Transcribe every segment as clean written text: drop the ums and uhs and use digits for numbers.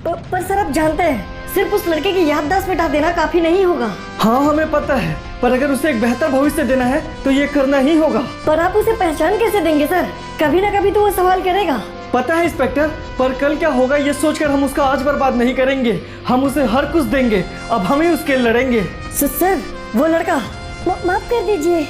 पर सर आप जानते हैं सिर्फ उस लड़के की याददाश्त मिटा देना काफी नहीं होगा। हाँ हमें पता है, पर अगर उसे एक बेहतर भविष्य देना है तो ये करना ही होगा। पर आप उसे पहचान कैसे देंगे सर? कभी ना कभी तो वो सवाल करेगा। पता है इंस्पेक्टर, पर कल क्या होगा ये सोचकर हम उसका आज बर्बाद नहीं करेंगे। हम उसे हर कुछ देंगे, अब हम ही उसके लड़ेंगे। सर वो लड़का माफ कर दीजिए।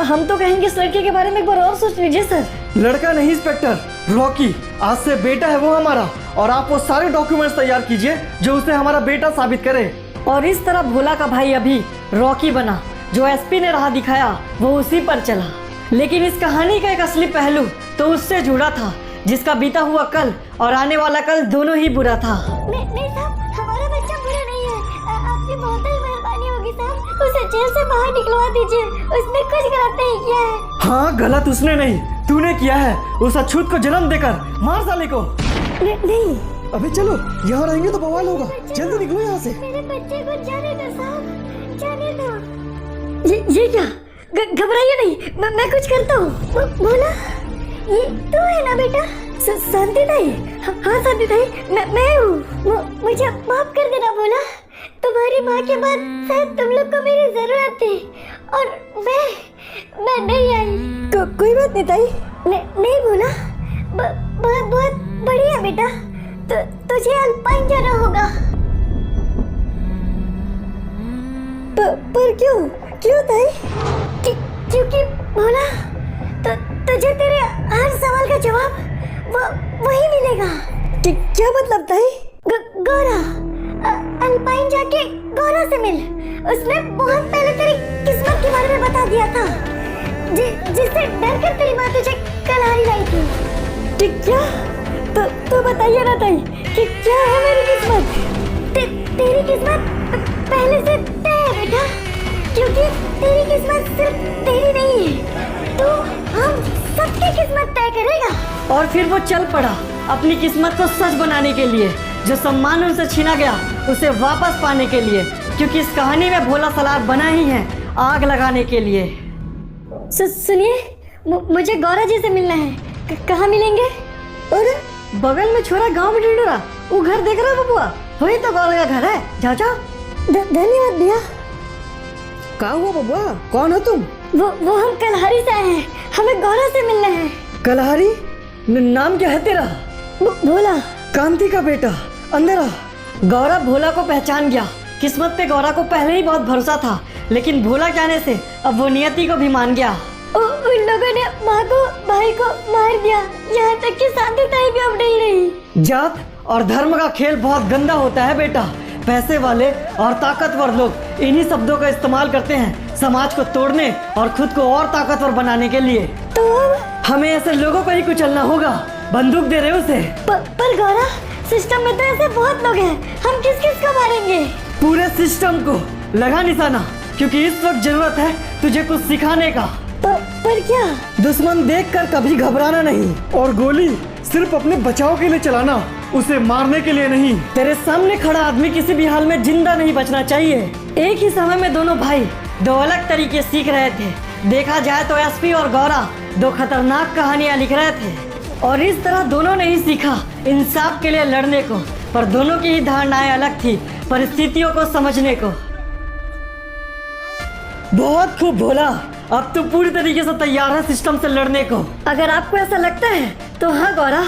हम तो कहेंगे इस लड़के के बारे में एक बार और सोच लीजिए सर। लड़का नहीं इंस्पेक्टर, रॉकी। आज से बेटा है वो हमारा, और आप वो सारे डॉक्यूमेंट्स तैयार कीजिए जो उसे हमारा बेटा साबित करे। और इस तरह भोला का भाई अभी रॉकी बना। जो एसपी ने राह दिखाया वो उसी पर चला। लेकिन इस कहानी का एक असली पहलू तो उससे जुड़ा था जिसका बीता हुआ कल और आने वाला कल दोनों ही बुरा था। नहीं साहब, हमारा बच्चा बुरा नहीं है। आपकी बहुत ही मेहरबानी होगी साहब, उसे जेल से बाहर निकलवा दीजिए। उसने कुछ गलत नहीं किया है। हाँ गलत उसने नहीं, तूने किया है। उस अछूत को जन्म देकर मार साले को। नहीं अबे चलो, यहाँ रहेंगे तो बवाल होगा। जल्दी निकलो यहाँ से। मेरे बच्चे को जाने दो साहब, जाने दो। ये क्या? घबराइए नहीं, मैं कुछ करता हूँ। बोला ये तू है ना बेटा? शांति ताई। हाँ शांति ताई, मैं हूँ। मुझे माफ कर देना बोला। तुम्हारी माँ के बाद शायद तुम लोग को मेरी जरूरत थी और मैं नहीं आई। कोई बात नहीं ताई। नहीं बोला, बहुत बढ़िया बेटा। तुझे अल्पाइन जाना होगा। पर क्यों ताई? क्योंकि बोला तुझे तेरे हर सवाल का जवाब वही मिलेगा। क्या मतलब ताई? गौरा, अल्पाइन जाके गौरा से मिल। उसने बहुत पहले तेरी किस्मत के बारे में बता दिया था, जिससे डर कर तेरी माँ तुझे कलहारी लाई थी। क्या? तो बताइए ना ताई कि क्या है मेरी किस्मत? तेरी किस्मत पहले से तय है बेटा, क्योंकि तेरी किस्मत सिर्फ तेरी नहीं है, तो हम सबकी किस्मत तय करेगा। और फिर वो चल पड़ा अपनी किस्मत को सच बनाने के लिए। जो सम्मान उनसे छीना गया उसे वापस पाने के लिए, क्योंकि इस कहानी में भोला सलार बना ही है आग लगाने के लिए। सुनिए, मुझे गौरा जी से मिलना है। कहाँ मिलेंगे? अरे बगल में छोरा गांव में ढूंढ रहा, वो घर देख रहा बबुआ, वही तो गौरा का घर है। जाओ जाओ। धन्यवाद भैया। क्या हुआ बबुआ, कौन हो तुम? वो हम कलहारी से आए हैं, हमें गौरा से मिलना है। कलहारी? नाम क्या है तेरा? भोला। कांति का बेटा, अंदर आ। गौरा भोला को पहचान गया। किस्मत पे गौरा को पहले ही बहुत भरोसा था, लेकिन भोला कहने से अब वो नियति को भी मान गया। उन लोगों ने माँ को भाई को मार दिया, यहाँ तक कि शांति ताई भी अब नहीं रही। जात और धर्म का खेल बहुत गंदा होता है बेटा। पैसे वाले और ताकतवर लोग इन्हीं शब्दों का इस्तेमाल करते हैं समाज को तोड़ने और खुद को और ताकतवर बनाने के लिए। तो हमें ऐसे लोगों को ही कुचलना होगा। बंदूक दे रहे उसे। पर गौरा, सिस्टम में तो ऐसे बहुत लोग हैं, हम किस को मारेंगे? पूरे सिस्टम को लगा निशाना, क्योंकि इस वक्त जरूरत है तुझे कुछ सिखाने का। पर क्या? दुश्मन देखकर कभी घबराना नहीं, और गोली सिर्फ अपने बचाव के लिए चलाना, उसे मारने के लिए नहीं। तेरे सामने खड़ा आदमी किसी भी हाल में जिंदा नहीं बचना चाहिए। एक ही समय में दोनों भाई दो अलग तरीके सीख रहे थे। देखा जाए तो एसपी और गौरा दो खतरनाक कहानियां लिख रहे थे, और इस तरह दोनों ने ही सीखा इंसाफ के लिए लड़ने को। पर दोनों की ही धारणाएं अलग थी परिस्थितियों को समझने को। बहुत खूब भोला, अब तो पूरी तरीके से तैयार है सिस्टम से लड़ने को। अगर आपको ऐसा लगता है तो हाँ गौरा।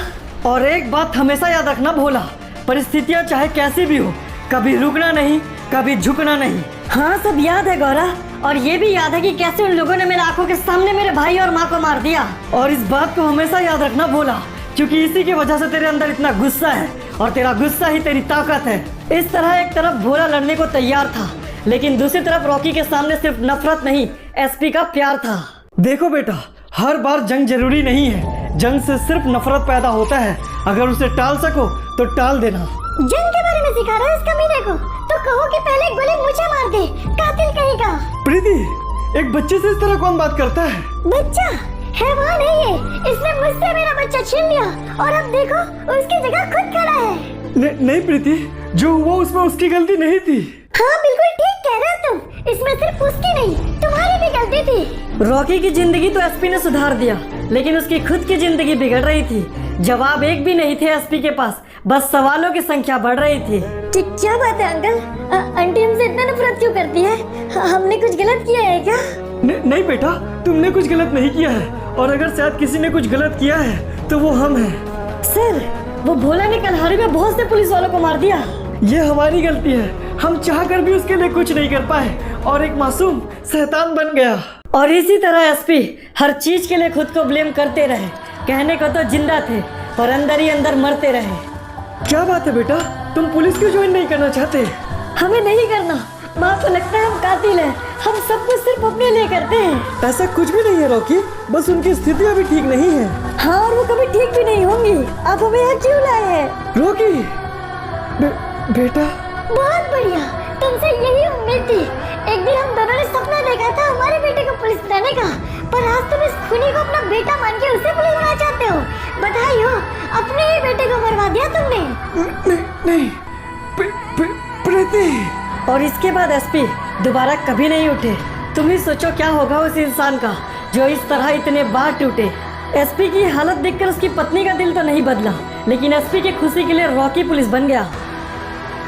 और एक बात हमेशा याद रखना भोला, परिस्थितियाँ चाहे कैसी भी हो, कभी रुकना नहीं, कभी झुकना नहीं। हाँ सब याद है गौरा, और ये भी याद है कि कैसे उन लोगों ने मेरे आंखों के सामने मेरे भाई और माँ को मार दिया। और इस बात को हमेशा याद रखना भोला, क्योंकि इसी की वजह से तेरे अंदर इतना गुस्सा है, और तेरा गुस्सा ही तेरी ताकत है। इस तरह एक तरफ भोला लड़ने को तैयार था, लेकिन दूसरी तरफ रॉकी के सामने सिर्फ नफरत नहीं, एसपी का प्यार था। देखो बेटा, हर बार जंग जरूरी नहीं है। जंग से सिर्फ नफरत पैदा होता है। अगर उसे टाल सको तो टाल देना। जंग के बारे में सिखा रहा है इस कमीने को, तो कहो कि पहले गोली मुझे मार दे, कातिल कहेगा। प्रीति, एक बच्चे से इस तरह कौन बात करता है? बच्चा हैवान है ये, इसने मुझसे मेरा बच्चा छीन लिया, और अब देखो उसकी जगह खुद खड़ा है। नहीं प्रीति, जो हुआ उसमें उसकी गलती नहीं थी। हाँ बिल्कुल ठीक कह रहे हो तुम, इसमें सिर्फ उसकी नहीं तुम्हारी भी गलती थी। रॉकी की जिंदगी तो एसपी ने सुधार दिया, लेकिन उसकी खुद की जिंदगी बिगड़ रही थी। जवाब एक भी नहीं थे एसपी के पास, बस सवालों की संख्या बढ़ रही थी। क्या बात है अंकल? आंटी हमसे इतना नफरत क्यों करती है? हमने कुछ गलत किया है क्या? नहीं बेटा, तुमने कुछ गलत नहीं किया है, और अगर शायद किसी ने कुछ गलत किया है तो वो हम हैं। सर, वो भोला ने कलहारी में बहुत से पुलिस वालों को मार दिया। ये हमारी गलती है, हम चाहकर भी उसके लिए कुछ नहीं कर पाए और एक मासूम शैतान बन गया। और इसी तरह एसपी हर चीज के लिए खुद को ब्लेम करते रहे। कहने को तो जिंदा थे पर अंदर ही अंदर मरते रहे। क्या बात है बेटा, तुम पुलिस क्यों ज्वाइन नहीं करना चाहते? हमें नहीं करना। माँ को लगता है हम कातिल हैं। हम सब कुछ सिर्फ अपने लिए करते हैं। ऐसा कुछ भी नहीं है रॉकी, बस उनकी स्थिति अभी ठीक नहीं है। हाँ, और वो कभी ठीक भी नहीं होंगी। आप हमें यहाँ क्यों लाए हैं? रॉकी बेटा। बहुत बढ़िया, तुमसे यही उम्मीद थी। एक दिन हम दोनों ने सपना देखा था हमारे बेटे को पुलिस बनाने का, पर आज तुम इस खूनी को अपना बेटा मान के उसे पुलिस बनाना चाहते हो। बधाई हो, अपने ही बेटे को मरवा दिया तुमने। नहीं प्रीति। और इसके बाद एसपी दोबारा कभी नहीं उठे। तुम ही सोचो क्या होगा उस इंसान का जो इस तरह इतने बार टूटे। एसपी की हालत देखकर उसकी पत्नी का दिल तो नहीं बदला, लेकिन एसपी की खुशी के लिए रॉकी पुलिस बन गया।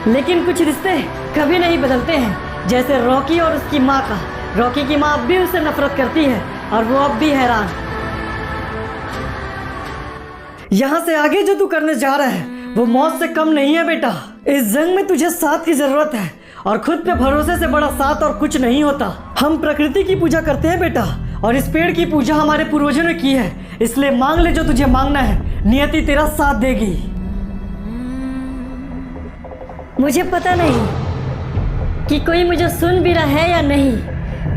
लेकिन कुछ रिश्ते कभी नहीं बदलते हैं, जैसे रॉकी और उसकी माँ का। रॉकी की माँ अब भी उससे नफरत करती है और वो अब भी हैरान। यहाँ से आगे जो तू करने जा रहा है वो मौत से कम नहीं है बेटा। इस जंग में तुझे साथ की जरूरत है, और खुद पे भरोसे से बड़ा साथ और कुछ नहीं होता। हम प्रकृति की पूजा करते हैं बेटा, और इस पेड़ की पूजा हमारे पूर्वजों ने की है। इसलिए मांग ले जो तुझे मांगना है, नियति तेरा साथ देगी। मुझे पता नहीं कि कोई मुझे सुन भी रहा है या नहीं,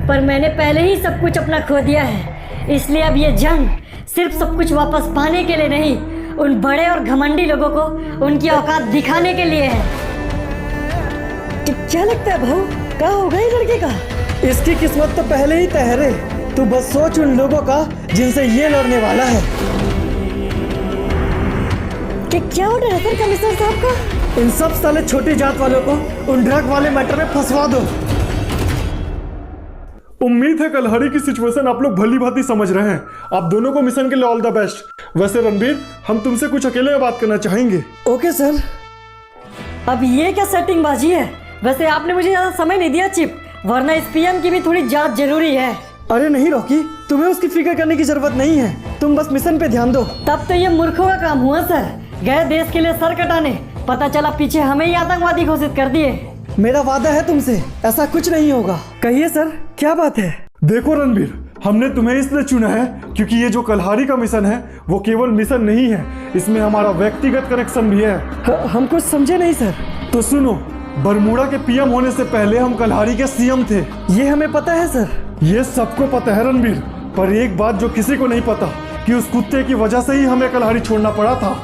पर मैंने पहले ही सब कुछ अपना खो दिया है। इसलिए अब ये जंग सिर्फ सब कुछ वापस पाने के लिए नहीं, उन बड़े और घमंडी लोगों को उनकी औकात दिखाने के लिए है। क्या लगता है भाऊ, क्या होगा ये लड़के का? इसकी किस्मत तो पहले ही तय है। तू बस सोच उन लोगों का जिनसे ये लड़ने वाला है। कि क्या ऑर्डर है सर कमिश्नर साहब का? इन सब साले छोटी जात वालों को उन ड्रग वाले मैटर में फंसवा दो। उम्मीद है कलहरी की सिचुएशन आप लोग भली भांति समझ रहे हैं। आप दोनों को मिशन के लिए ऑल द बेस्ट। वैसे रणबीर, हम तुमसे कुछ अकेले में बात करना चाहेंगे। Okay sir. अब ये क्या सेटिंग बाजी है? वैसे आपने मुझे ज्यादा समय नहीं दिया चिप, वरना इस पीएम की भी थोड़ी जांच जरूरी है। अरे नहीं रॉकी, तुम्हें उसकी फिक्र करने की जरूरत नहीं है। तुम बस मिशन पे ध्यान दो। तब तो ये मूर्खों का काम हुआ सर। गए देश के लिए सर कटाने, पता चला पीछे हमें ही आतंकवादी घोषित कर दिए। मेरा वादा है तुमसे, ऐसा कुछ नहीं होगा। कहिए सर, क्या बात है? देखो रणबीर, हमने तुम्हें इसलिए चुना है क्योंकि ये जो कलहारी का मिशन है वो केवल मिशन नहीं है, इसमें हमारा व्यक्तिगत कनेक्शन भी है। हम कुछ समझे नहीं सर। तो सुनो, बरमूडा के पीएम होने से पहले हम कलहारी के सीएम थे। ये हमें पता है सर। ये सबको पता है रणबीर, पर एक बात जो किसी को नहीं पता कि उस कुत्ते की वजह से ही हमें कलहारी छोड़ना पड़ा था।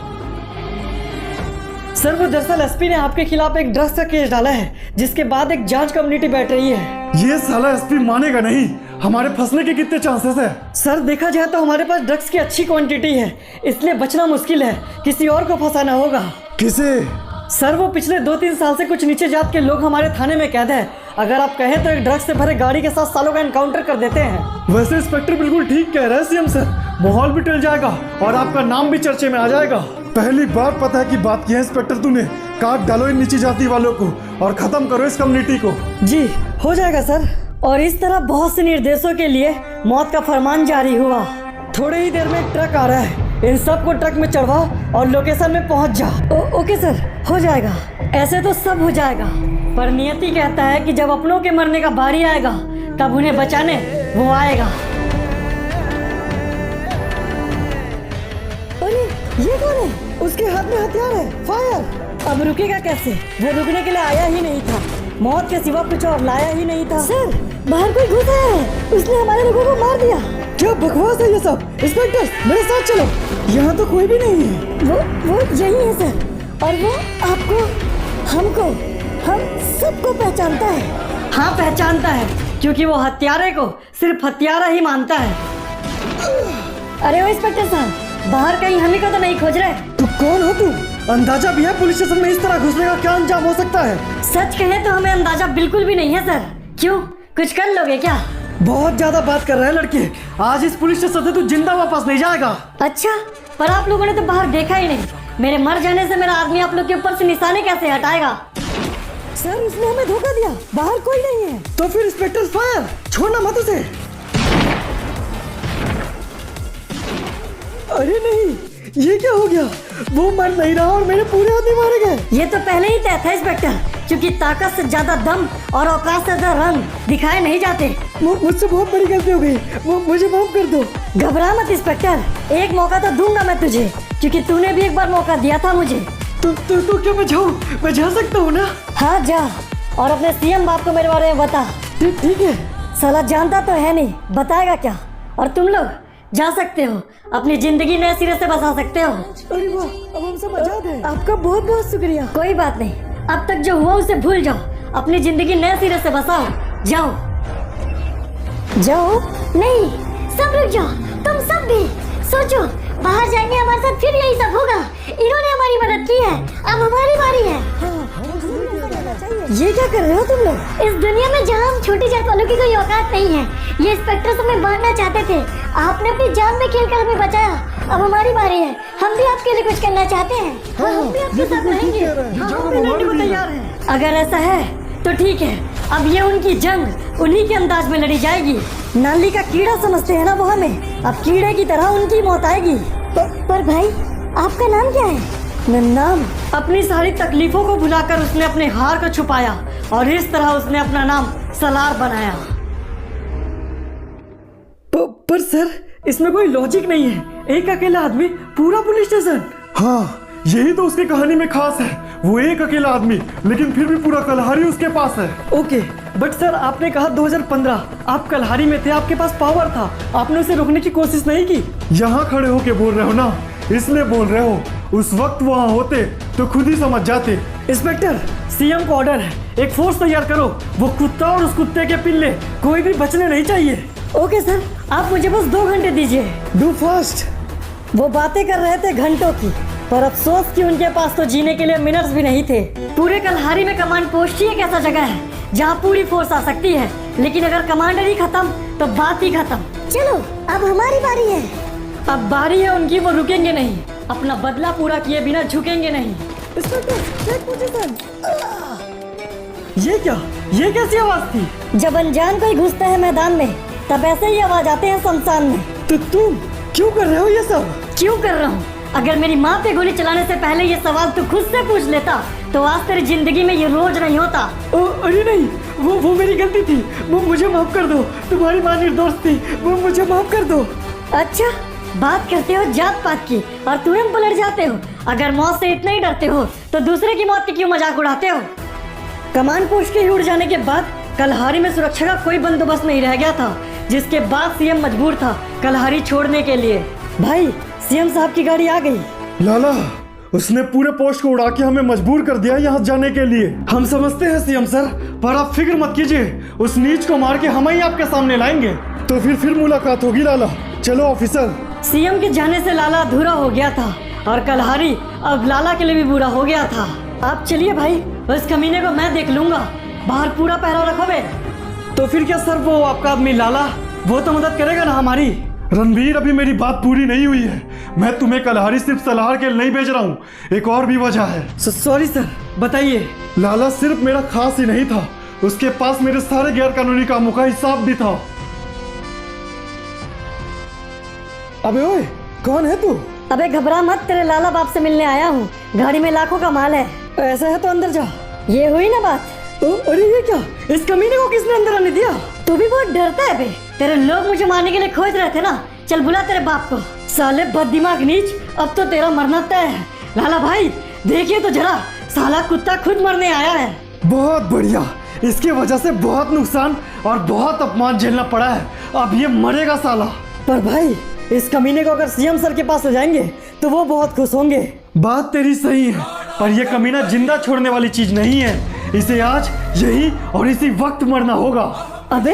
सर वो दरअसल एसपी ने आपके खिलाफ एक ड्रग्स का केस डाला है, जिसके बाद एक जांच कम्युनिटी बैठ रही है। ये साला एसपी मानेगा नहीं। हमारे फंसने के कितने चांसेस है? सर देखा जाए तो हमारे पास ड्रग्स की अच्छी क्वांटिटी है, इसलिए बचना मुश्किल है। किसी और को फंसाना होगा। किसे? सर वो पिछले 2-3 साल से कुछ नीचे जात के लोग हमारे थाने में कैद है। अगर आप कहें तो एक ड्रग्स से भरे गाड़ी के साथ सालों का एनकाउंटर कर देते हैं। वैसे इंस्पेक्टर बिल्कुल ठीक कह रहे हैं सीएम सर। माहौल भी टल जाएगा और आपका नाम भी चर्चे में आ जाएगा। पहली बार पता है कि बात की है इंस्पेक्टर तूने। काट डालो इन नीची जाति वालों को और खत्म करो इस कम्युनिटी को। जी हो जाएगा सर। और इस तरह बहुत से निर्देशों के लिए मौत का फरमान जारी हुआ। थोड़े ही देर में एक ट्रक आ रहा है, इन सबको ट्रक में चढ़वाओ और लोकेशन में पहुंच जाओ। ओके सर, हो जाएगा। ऐसे तो सब हो जाएगा, पर नियति कहता है कि जब अपनों के मरने का बारी आएगा तब उन्हें बचाने वो आएगा। अरे ये कौन है? उसके हाथ में हथियार है। फायर! अब रुकेगा कैसे? वो रुकने के लिए आया ही नहीं था। मौत के सिवा कुछ और लाया ही नहीं था। सर, बाहर कोई घुसा है, उसने हमारे लोगों को मार दिया। क्या बकवास है ये सब? इंस्पेक्टर मेरे साथ चलो। यहाँ तो कोई भी नहीं है। वो यही है सर, और वो आपको, हमको, हम सबको पहचानता है। हाँ पहचानता है, क्योंकि वो हत्यारे को सिर्फ हत्यारा ही मानता है। अरे ओ इंस्पेक्टर साहब, बाहर कहीं हमें को तो नहीं खोज रहे? तू कौन हो? तू अंदाजा भी है पुलिस स्टेशन में इस तरह घुसने का क्या अंजाम हो सकता है? सच कहे तो हमें अंदाजा बिल्कुल भी नहीं है सर। क्यों, कुछ कर लोगे क्या? बहुत ज्यादा बात कर रहा है लड़के। आज इस पुलिस स्टेशन से तू जिंदा वापस नहीं जाएगा। अच्छा, पर आप लोगों ने तो बाहर देखा ही नहीं। मेरे मर जाने से मेरा आदमी आप लोग के ऊपर से निशाने कैसे हटाएगा? सर उसने हमें धोखा दिया, बाहर कोई नहीं है। तो फिर इंस्पेक्टर फायर, छोड़ना मत उसे। अरे नहीं, ये क्या हो गया? वो मर नहीं रहा और मेरे पूरे आदमी मारे गए। ये तो पहले ही तय था इंस्पेक्टर, क्योंकि ताकत से ज्यादा दम और औकात से ज्यादा रंग दिखाए नहीं जाते। मुझसे बहुत बड़ी गलती हो गई, मुझे माफ कर दो। घबरा मत इंस्पेक्टर, एक मौका तो दूंगा मैं तुझे, क्योंकि तूने भी एक बार मौका दिया था मुझे। तो क्या मैं जाऊँ? मैं जा सकता हूँ ना? हाँ जा, और अपने सीएम बाप को मेरे बारे में बता। ठीक है। साला जानता तो है नहीं, बताएगा क्या? और तुम लोग जा सकते हो, अपनी जिंदगी नए सिरे से बसा सकते हो। अरे वाह, अब हम सब आजाद हैं। आपका बहुत बहुत शुक्रिया। कोई बात नहीं, अब तक जो हुआ उसे भूल जाओ, अपनी जिंदगी नए सिरे से बसाओ। जाओ जाओ। नहीं, सब रुक जाओ, तुम सब भी सोचो, बाहर जाएंगे हमारे साथ, फिर यही सब होगा। इन्होंने हमारी मदद की है, अब हमारी बारी है। ये क्या कर रहे हो तुम लोग? इस दुनिया में जहाँ हम छोटी जात वालों की कोई औकात नहीं है, ये इंस्पेक्टर से हमें मारना चाहते थे, आपने अपनी जान में खेलकर हमें बचाया। अब हमारी बारी है, हम भी आपके लिए कुछ करना चाहते हैं। हम भी आपके साथ रहेंगे। तैयार है। अगर ऐसा है तो ठीक है, अब ये उनकी जंग उन्हीं के अंदाज में लड़ी जाएगी। नाली का कीड़ा समझते हैं ना वो हमें, अब कीड़े की तरह उनकी मौत आएगी। पर भाई, आपका नाम क्या है? नाम? अपनी सारी तकलीफों को भुलाकर उसने अपने हार को छुपाया और इस तरह उसने अपना नाम सलार बनाया। पर सर, इसमें कोई लॉजिक नहीं है। एक अकेला आदमी पूरा पुलिस स्टेशन। हाँ, यही तो उसकी कहानी में खास है। वो एक अकेला आदमी, लेकिन फिर भी पूरा कलहारी उसके पास है। ओके, बट सर आपने कहा 2015, आप कलहारी में थे, आपके पास पावर था, आपने उसे रोकने की कोशिश नहीं की। यहाँ खड़े होके बोल रहे हो ना, इसलिए बोल रहे हो। उस वक्त वहाँ होते तो खुद ही समझ जाते। इंस्पेक्टर, सीएम को ऑर्डर है, एक फोर्स तैयार करो। वो कुत्ता और उस कुत्ते के पिल्ले, कोई भी बचने नहीं चाहिए। ओके सर, आप मुझे बस 2 घंटे दीजिए। Do fast. वो बातें कर रहे थे घंटों की, पर अफसोस कि उनके पास तो जीने के लिए मिनट्स भी नहीं थे। पूरे कलहारी में कमांड पोस्ट ही एक ऐसा जगह है जहाँ पूरी फोर्स आ सकती है, लेकिन अगर कमांडर ही खत्म तो बात ही खत्म। चलो, अब हमारी बारी है। अब बारी है उनकी, वो रुकेंगे नहीं, अपना बदला पूरा किए बिना झुकेंगे नहीं। ये क्या? ये कैसी आवाज थी? जब अनजान कोई घुसता है मैदान में, तब ऐसे ही आवाज आते हैं शमशान में। तो तुम क्यों कर रहे हो ये सब? क्यों कर रहा हूँ? अगर मेरी माँ पे गोली चलाने से पहले ये सवाल तू खुद से पूछ लेता तो आज तेरी जिंदगी में ये रोज नहीं होता। अरे नहीं, वो मेरी गलती थी, वो मुझे माफ कर दो। तुम्हारी माँ निर्दोष थी, वो मुझे माफ कर दो। अच्छा, बात करते हो जात पात की और तुरंत पलट जाते हो। अगर मौत से इतना ही डरते हो तो दूसरे की मौत की क्यों मजाक उड़ाते हो? कमान पोस्ट के उड़ जाने के बाद कलहारी में सुरक्षा का कोई बंदोबस्त नहीं रह गया था, जिसके बाद सीएम मजबूर था कलहारी छोड़ने के लिए। भाई, सीएम साहब की गाड़ी आ गई। लाला, उसने पूरे पोस्ट को उड़ा के हमें मजबूर कर दिया यहाँ जाने के लिए। हम समझते हैं सीएम सर, पर आप फिक्र मत कीजिए, उस नीच को मार के हम ही आपके सामने लाएंगे। तो फिर मुलाकात होगी लाला। चलो ऑफिसर। सीएम के जाने से लाला अधूरा हो गया था और कलहारी अब लाला के लिए भी बुरा हो गया था। आप चलिए भाई, उस कमीने को मैं देख लूंगा, बाहर पूरा पहरा रखोगे। तो फिर क्या सर, वो आपका आदमी लाला, वो तो मदद करेगा ना हमारी। रणवीर, अभी मेरी बात पूरी नहीं हुई है। मैं तुम्हें कलहारी सिर्फ सलाह के लिए नहीं भेज रहा हूँ, एक और भी वजह है। सॉरी सर, बताइए। लाला सिर्फ मेरा खास ही नहीं था, उसके पास मेरे सारे गैर कानूनी कामों का हिसाब भी था। अबे ओए, कौन है तू? अबे घबरा मत, तेरे लाला बाप से मिलने आया हूँ, गाड़ी में लाखों का माल है। ऐसा है तो अंदर जा। ये हुई ना बात। अरे ये क्या? इस कमीने को किसने अंदर आने दिया? तू भी बहुत डरता है बे, तेरे लोग मुझे मारने के लिए खोज रहे थे ना। चल बुला तेरे बाप को। साले बददिमाग नीच, अब तो तेरा मरना तय है। लाला भाई देखिए तो जरा, साला कुत्ता खुद मरने आया है। बहुत बढ़िया, इसकी वजह से बहुत नुकसान और बहुत अपमान झेलना पड़ा है, अब ये मरेगा साला। पर भाई, इस कमीने को अगर सीएम सर के पास ले जाएंगे तो वो बहुत खुश होंगे। बात तेरी सही है, पर यह कमीना जिंदा छोड़ने वाली चीज नहीं है। इसे आज यही और इसी वक्त मरना होगा। अबे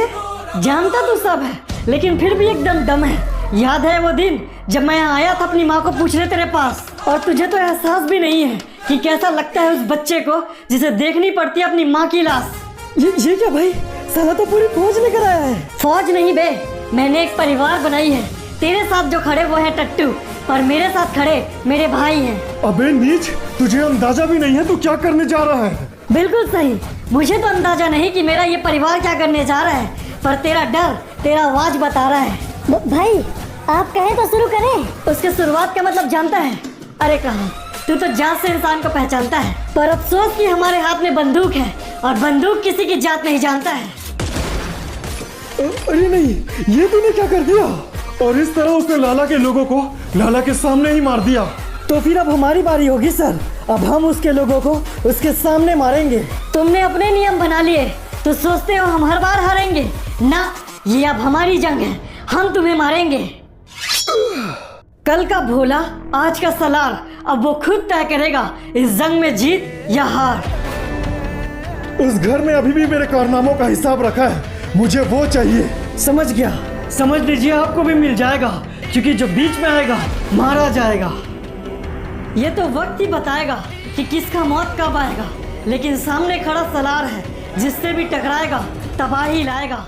जानता तो सब है, लेकिन फिर भी एकदम दम है। याद है वो दिन जब मैं यहाँ आया था अपनी माँ को पूछने तेरे पास, और तुझे तो एहसास भी नहीं है कि कैसा लगता है उस बच्चे को जिसे देखनी पड़ती है अपनी माँ की लाश। ये क्या भाई, साला तो पूरी फौज लेकर आया है। फौज नहीं बे, मैंने एक परिवार बनाई है। तेरे साथ जो खड़े वो है टट्टू, और मेरे साथ खड़े मेरे भाई हैं। अबे नीच, तुझे अंदाजा भी नहीं है तू क्या करने जा रहा है। बिल्कुल सही, मुझे तो अंदाजा नहीं कि मेरा ये परिवार क्या करने जा रहा है, पर तेरा डर, तेरा आवाज बता रहा है। भाई आप कहें तो शुरू करें। उसके शुरुआत का मतलब जानता है? अरे कहा, तू तो जात से इंसान को पहचानता है, पर अफसोस कि हमारे हाथ में बंदूक है और बंदूक किसी की जात नहीं जानता है। अरे नहीं, ये तूने क्या कर दिया? और इस तरह उसने लाला के लोगों को लाला के सामने ही मार दिया। तो फिर अब हमारी बारी होगी सर, अब हम उसके लोगों को उसके सामने मारेंगे। तुमने अपने नियम बना लिए, तो सोचते हो हम हर बार हारेंगे? ना, ये अब हमारी जंग है, हम तुम्हें मारेंगे। कल का भोला, आज का सलार, अब वो खुद तय करेगा इस जंग में जीत या हार। उस घर में अभी भी मेरे कारनामों का हिसाब रखा है, मुझे वो चाहिए। समझ गया, समझ लीजिए आपको भी मिल जाएगा, क्योंकि जो बीच में आएगा मारा जाएगा। ये तो वक्त ही बताएगा कि किसका मौत कब आएगा, लेकिन सामने खड़ा सलार है, जिससे भी टकराएगा तबाही लाएगा।